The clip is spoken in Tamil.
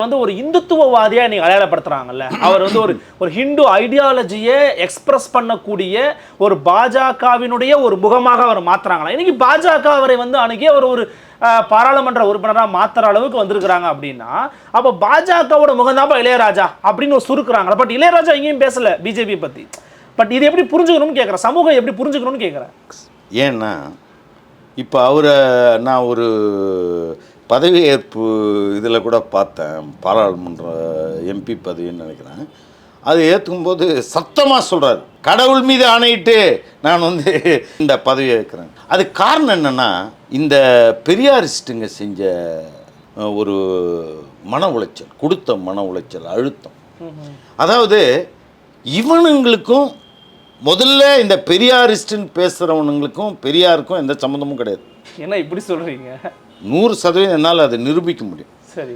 வந்து ஒரு இந்துத்துவவாதியா நீங்க அடையாளப்படுத்துறாங்கல்ல, அவர் வந்து ஒரு ஹிந்து ஐடியாலஜியை எக்ஸ்பிரஸ் பண்ணக்கூடிய ஒரு பாஜகவினுடைய ஒரு முகமாக அவர் மாத்துறாங்களா? இன்னைக்கு பாஜக அவரை வந்து அணுகி அவர் ஒரு பாராளுமன்ற உறுப்பினராக மாத்துற அளவுக்கு வந்திருக்கிறாங்க அப்படின்னா, அப்ப பாஜகவோட முகம்தான் இளையராஜா அப்படின்னு சுருக்குறாங்க. பட் இளையராஜா எங்கேயும் பேசல பிஜேபி பத்தி. பட் இது எப்படி புரிஞ்சுக்கணும்னு கேட்குறேன், சமூகம் எப்படி புரிஞ்சுக்கணும்னு கேட்குறேன். ஏன்னா இப்போ அவரை நான் ஒரு பதவியேற்பு இதில் கூட பார்த்தேன், பாராளுமன்ற எம்பி பதவின்னு நினைக்கிறேன். அது ஏற்றுக்கும்போது சத்தமாக சொல்கிறார், கடவுள் மீது ஆணையிட்டு நான் வந்து இந்த பதவியை ஏற்கிறேன். அது காரணம் என்னென்னா, இந்த பெரியாரிஸ்ட்டுங்க செஞ்ச ஒரு மன உளைச்சல், கொடுத்த மன உளைச்சல், அழுத்தம். அதாவது இவனுங்களுக்கும் முதல்ல இந்த பெரியாரிஸ்ட்டுன்னு பேசுகிறவனுங்களுக்கும் பெரியாருக்கும் எந்த சம்மந்தமும் கிடையாது. என்ன இப்படி சொல்கிறீங்க? 100% என்னால் அதை நிரூபிக்க முடியும். சரி.